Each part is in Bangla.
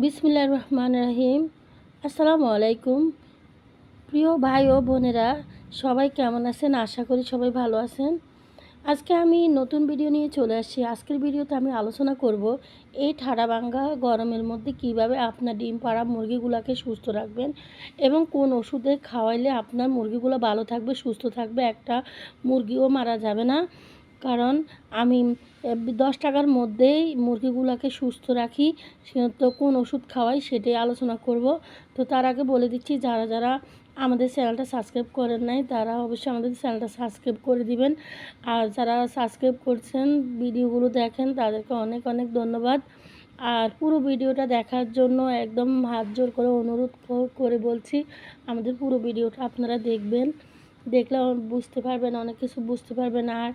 বিসমিল্লাহির রহমানির রহিম। আসসালামু আলাইকুম। প্রিয় ভাই ও বোনেরা, সবাই কেমন আছেন? আশা করি সবাই ভালো আছেন। আজকে আমি নতুন ভিডিও নিয়ে চলে আসছি। আজকের ভিডিওতে আমি আলোচনা করব এই ঠাডা গরমের মধ্যে কিভাবে আপনার ডিম পাড়া মুরগিগুলোকে সুস্থ রাখবেন এবং কোন ওষুধে খাওয়াইলে আপনার মুরগিগুলো ভালো থাকবে, সুস্থ থাকবে, একটা মুরগিও মারা যাবে না। কারণ আমি 10 টাকার মধ্যেই মুরগিগুলোকে সুস্থ রাখি। তো কোন ওষুধ খাওয়াই সেটাই আলোচনা করব। তো তার আগে বলে দিচ্ছি, যারা যারা আমাদের চ্যানেলটা সাবস্ক্রাইব করেন নাই তারা অবশ্যই আমাদের চ্যানেলটা সাবস্ক্রাইব করে দিবেন। আর যারা সাবস্ক্রাইব করছেন, ভিডিওগুলো দেখেন, তাদেরকে অনেক অনেক ধন্যবাদ। আর পুরো ভিডিওটা দেখার জন্য একদম হাত জোর করে অনুরোধ করে বলছি, আমাদের পুরো ভিডিওটা আপনারা দেখবেন। দেখলে বুঝতে পারবেন, অনেক কিছু বুঝতে পারবেন। আর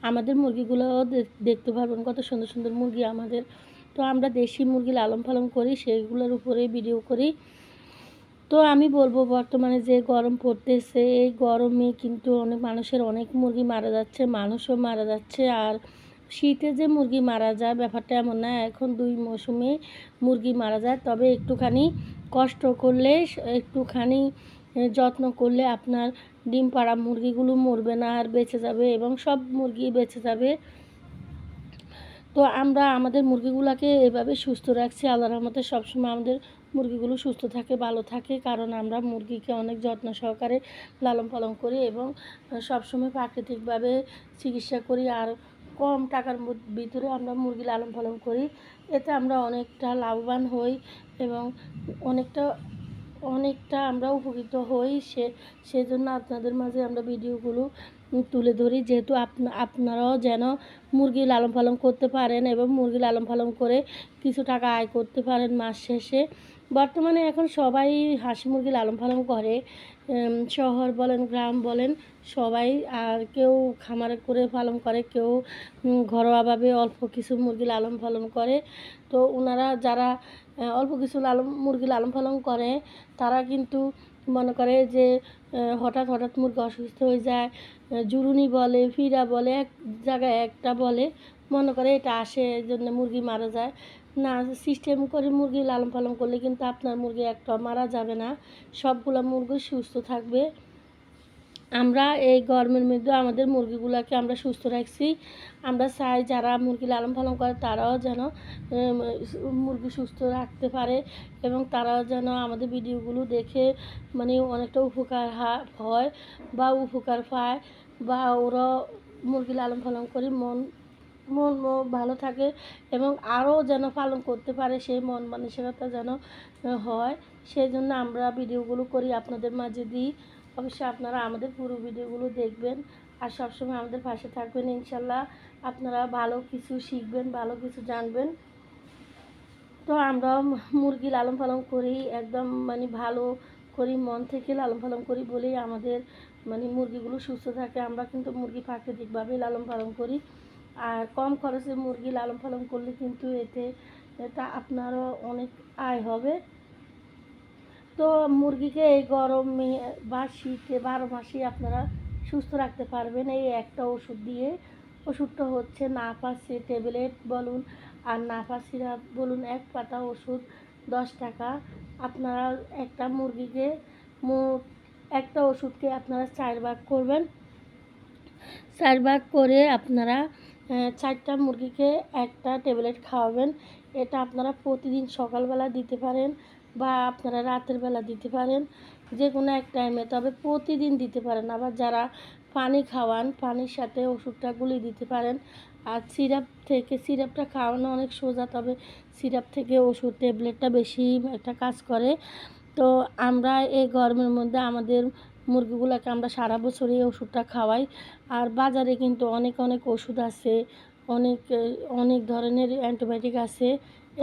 আমাদের মুরগিগুলোও দেখতে পারবেন, কত সুন্দর সুন্দর মুরগি আমাদের। তো আমরা দেশি মুরগি লালন পালন করি, সেগুলোর উপরেই ভিডিও করি। তো আমি বলবো, বর্তমানে যে গরম পড়তেছে, এই গরমে কিন্তু অনেক মানুষের অনেক মুরগি মারা যাচ্ছে, মানুষও মারা যাচ্ছে। আর শীতে যে মুরগি মারা যায় ব্যাপারটা এমন না, এখন 2 মৌসুমে মুরগি মারা যায়। তবে একটুখানি কষ্ট করলে, একটুখানি যত্ন করলে আপনার ডিম পাড়া মুরগিগুলো মরবে না, আর বেঁচে যাবে এবং সব মুরগি বেঁচে যাবে। তো আমরা আমাদের মুরগিগুলোকে এভাবে সুস্থ রাখছি। আল্লাহর রহমতে সবসময় আমাদের মুরগিগুলো সুস্থ থাকে, ভালো থাকে, কারণ আমরা মুরগিকে অনেক যত্ন সহকারে লালন পালন করি এবং সবসময় প্রাকৃতিকভাবে চিকিৎসা করি। আর কম টাকার ভিতরে আমরা মুরগি লালন পালন করি। এতে আমরা অনেকটা লাভবান হই এবং অনেকটা অনেকটা আমরা উপকৃত হই। সেজন্য আপনাদের মাঝে আমরা ভিডিওগুলো তুলে ধরি, যেহেতু আপনারাও যেন মুরগি লালন পালন করতে পারেন এবং মুরগি লালন পালন করে কিছু টাকা আয় করতে পারেন মাস শেষে। বর্তমানে এখন সবাই হাঁস মুরগি লালন পালন করে, শহর বলেন গ্রাম বলেন সবাই। আর কেউ খামারে করে পালন করে, কেউ ঘরোয়াভাবে অল্প কিছু মুরগি লালন পালন করে। তো ওনারা যারা অল্প কিছু মুরগি লালন পালন করে, তারা কিন্তু মনে করে যে হঠাৎ হঠাৎ মুরগি অসুস্থ হয়ে যায়, জুরুনি বলে, ফিরা বলে, এক জায়গায় একটা বলে, মনে করে এটা আসে, এই জন্য মুরগি মারা যায় না। সিস্টেম করে মুরগি লালন পালন করলে কিন্তু আপনার মুরগি একটা মারা যাবে না, সবগুলো মুরগি সুস্থ থাকবে। আমরা এই গরমের মধ্যে আমাদের মুরগিগুলোকে আমরা সুস্থ রাখছি। আমরা চাই যারা মুরগি লালন পালন করে তারাও যেন মুরগি সুস্থ রাখতে পারে এবং তারাও যেন আমাদের ভিডিওগুলো দেখে মানে অনেকটা উপকার হয় বা উপকার পায়, বা ওরা মুরগি লালন পালন করে মন মন ভালো থাকে এবং আরও যেন পালন করতে পারে, সেই মন মানসিকতা যেন হয়। সেই জন্য আমরা ভিডিওগুলো করি, আপনাদের মাঝে দিই। অবশ্যই আপনারা আমাদের পুরো ভিডিওগুলো দেখবেন আর সবসময় আমাদের পাশে থাকবেন। ইনশাল্লাহ আপনারা ভালো কিছু শিখবেন, ভালো কিছু জানবেন। তো আমরা মুরগি লালন পালন করি, একদম মানে ভালো করি, মন থেকে লালন পালন করি বলেই আমাদের মানে মুরগিগুলো সুস্থ থাকে। আমরা কিন্তু মুরগি প্রাকৃতিকভাবেই লালন পালন করি। আর কম খরচে মুরগি লালন পালন করলে কিন্তু এটা আপনারও অনেক আয় হবে। তো মুরগিকে এই গরমে বা শীতে 12 মাসেই আপনারা সুস্থ রাখতে পারবেন এই একটা ওষুধ দিয়ে। ওষুধটা হচ্ছে নাফাসি ট্যাবলেট বলুন আর নাফা সিরাপ বলুন, এক পাতা ওষুধ 10 টাকা। আপনারা একটা মুরগিকে মোট একটা ওষুধকে আপনারা 4 ভাগ করবেন। 4 ভাগ করে আপনারা 4টা মুরগিকে একটা ট্যাবলেট খাওয়াবেন। এটা আপনারা প্রতিদিন সকালবেলা দিতে পারেন বা আপনারা রাতের বেলা দিতে পারেন, যে কোনো এক টাইমে, তবে প্রতিদিন দিতে পারেন। আবার যারা পানি খাওয়ান, পানির সাথে ওষুধটা গুলিয়ে দিতে পারেন। আর সিরাপটা খাওয়ানো অনেক সোজা, তবে সিরাপ থেকে ওষুধ ট্যাবলেটটা বেশি একটা কাজ করে। তো আমরা এই গরমের মধ্যে আমাদের মুরগিগুলোকে আমরা সারা বছরই এই ওষুধটা খাওয়াই। আর বাজারে কিন্তু অনেক অনেক ওষুধ আছে, অনেক অনেক ধরনের অ্যান্টিবায়োটিক আছে,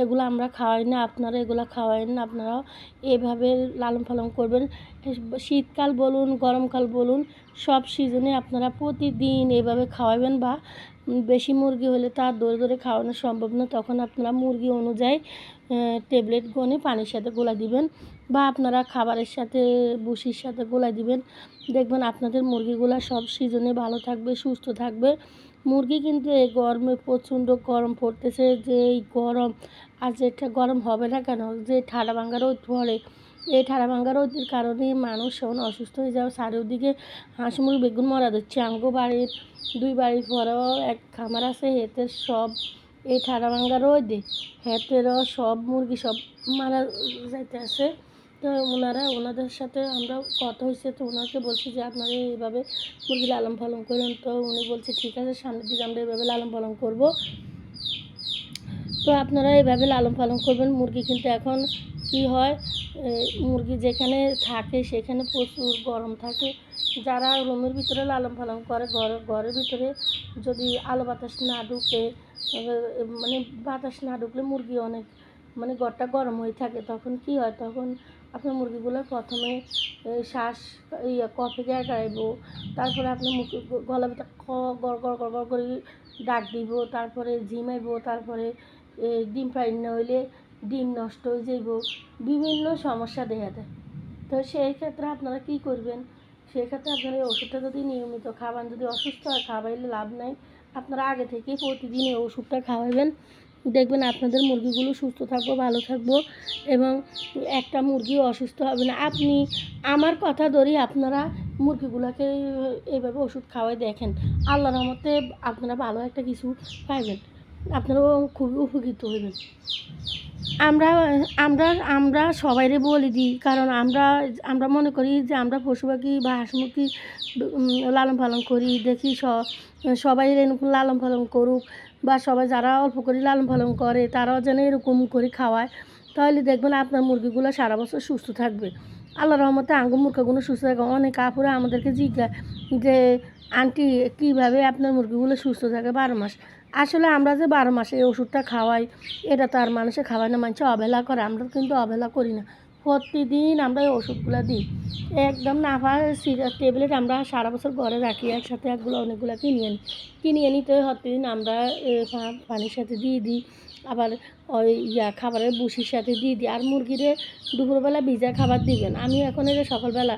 এগুলো আমরা খাওয়াই না। আপনারা এগুলো খাওয়াইন না, আপনারাও এভাবে লালন পালন করবেন। শীতকাল বলুন, গরমকাল বলুন, সব সিজনে আপনারা প্রতিদিন এভাবে খাওয়াবেন। বা বেশি মুরগি হলে তো আর ধরে ধরে খাওয়ানো সম্ভব না, তখন আপনারা মুরগি অনুযায়ী ট্যাবলেট গনে পানির সাথে গোলা দিবেন বা আপনারা খাবারের সাথে ভুসির সাথে গোলা দিবেন। দেখবেন আপনাদের মুরগিগুলো সব সিজনে ভালো থাকবে, সুস্থ থাকবে, মুরগি কিন্তু এই গরমে প্রচণ্ড গরম পড়তেছে, যে এই গরম আর যেটা গরম হবে না কেন, যে ঠাডা ভাঙ্গা রোদ পড়ে, এই ঠাডা ভাঙ্গা রোদের কারণে মানুষ এখন অসুস্থ হয়ে যাওয়া, চারিদিকে হাঁস মুরগি বেগুন মরা দিচ্ছে। আমগো বাড়ির 2 বাড়ির পরেও এক খামার আছে, হেতে সব এই ঠাডা ভাঙ্গা রোদে হেতেরও সব মুরগি সব মারা যাইতে আছে। তো ওনাদের সাথে আমরা কথা হয়েছে, তো ওনাকে বলছি যে আপনারা এইভাবে মুরগি লালন পালন করেন। তো উনি বলছে ঠিক আছে, সামনের দিকে আমরা এইভাবে লালন পালন করব। তো আপনারা এইভাবে লালন পালন করবেন। মুরগি কিন্তু এখন কি হয়, মুরগি যেখানে থাকে সেখানে প্রচুর গরম থাকে। যারা রুমের ভিতরে লালন পালন করে, ঘরের ভিতরে যদি আলো বাতাস না ঢুকে, মানে বাতাস না ঢুকলে মুরগি অনেক মানে ঘরটা গরম হয়ে থাকে। তখন কি হয়, তখন আপনার মুরগিগুলো প্রথমে শ্বাস কফে গাড়াইব, তারপরে আপনার মুখে গলা ভিতরে গড় গড় গড় গড় করে ডাক দিব, তারপরে ঝিমাইব, তারপরে ডিম পাই না হইলে ডিম নষ্ট হয়ে যাইব, বিভিন্ন সমস্যা দেখা দেয়। তো সেই ক্ষেত্রে আপনারা কী করবেন, সেই ক্ষেত্রে আপনারা এই ওষুধটা যদি নিয়মিত খাওয়ান, যদি অসুস্থ হয় খাওয়াইলে লাভ নাই, আপনারা আগে থেকে প্রতিদিন এই ওষুধটা খাওয়াবেন। দেখবেন আপনাদের মুরগিগুলো সুস্থ থাকবো, ভালো থাকবো, এবং একটা মুরগিও অসুস্থ হবে না। আপনি আমার কথা ধরি আপনারা মুরগিগুলোকে এইভাবে ওষুধ খাওয়াই দেখেন, আল্লাহর রহমতে আপনারা ভালো একটা কিছু পাইবেন, আপনারাও খুবই উপকৃত হইবেন। আমরা আমরা আমরা সবাইরে বলে দিই, কারণ আমরা মনে করি যে আমরা পশু পাখি বা হাঁস মুরগি লালন পালন করি, দেখি সবাই এরকম লালন পালন করুক, বা সবাই যারা অল্প করে লালন পালন করে তারাও যেন এরকম করে খাওয়ায়, তাহলে দেখবেন আপনার মুরগিগুলো সারা বছর সুস্থ থাকবে। আল্লাহর রহমতে আঙ্গুর মুরগিগুলো সুস্থ থাকে। অনেক আপুরা আমাদেরকে জিজ্ঞাসা যে আন্টি কীভাবে আপনার মুরগিগুলো সুস্থ থাকে 12 মাস। আসলে আমরা যে 12 মাসে এই ওষুধটা খাওয়াই, এটা তো আর মানুষে খাওয়ায় না, মানুষে অবহেলা করে, আমরা কিন্তু অবহেলা করি না। প্রতিদিন আমরা এই ওষুধগুলো দিই, একদম নাফা ট্যাবলেট আমরা সারা বছর ঘরে রাখি, একসাথে অনেকগুলো কিনে আনি। তো প্রতিদিন আমরা পানির সাথে দিয়ে দিই, আবার ওই খাবারের ভুসির সাথে দিয়ে দিই। আর মুরগিরে দুপুরবেলা ভিজা খাবার দিবেন। আমি এখন এটা সকালবেলা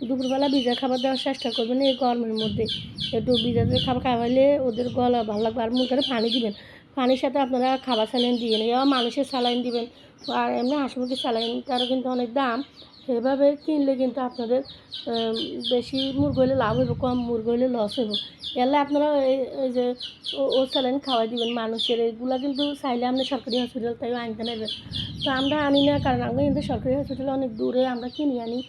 দুপুরবেলা ভিজা খাবার দেওয়ার চেষ্টা করবেন। এই গরমের মধ্যে একটু ভিজা খাবার খাওয়াইলে ওদের গলা ভালো লাগবে। আর মুরগিরে পানি দিবেন, পানির সাথে আপনারা খাবার স্যালাইন দিয়ে নেই, মানুষের স্যালাইন দিবেন। আর এমনি হাঁস মুরগির স্যালাইনটারও কিন্তু অনেক দাম, সেভাবে কিনলে কিন্তু আপনাদের বেশি মুরগি হলে লাভ হইব, কম মুরগি হলে লস হইব। এলে আপনারা এই যে ও স্যালাইন খাওয়াই দিবেন মানুষের। এগুলো কিন্তু চাইলে আপনি সরকারি হসপিটাল তাই আনতে নেবেন। তো আমরা আনি না, কারণ আমরা কিন্তু সরকারি হসপিটাল অনেক দূরে, আমরা কিনে আনি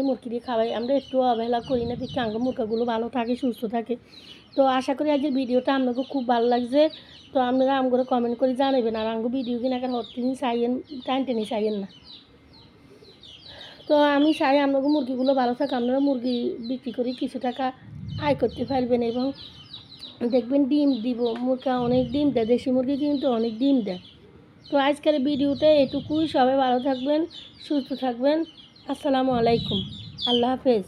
মুরগি দিয়ে খাওয়াই। আমরা একটু অবহেলা করি না, দেখি আঙ্গ মুরগাগুলো ভালো থাকে, সুস্থ থাকে। তো আশা করি আজকের ভিডিওটা আপনাকে খুব ভালো লাগছে। তো আপনারা আমগুলো কমেন্ট করে জানাবেন, আর আঙ্গ ভিডিও কিনা হতিনি চাইয়েন, টাইনটেনি চাইয়েন না। তো আমি চাই আপনাকে মুরগিগুলো ভালো থাকে, আপনারা মুরগি বিক্রি করে কিছু টাকা আয় করতে পারবেন, এবং দেখবেন ডিম দিব, মুরগা অনেক ডিম দেয়, দেশি মুরগি কিন্তু অনেক ডিম দেয়। তো আজকের ভিডিওতে এটুকুই। সবাই ভালো থাকবেন, সুস্থ থাকবেন। আসসালামু আলাইকুম, আল্লাহ হাফেজ।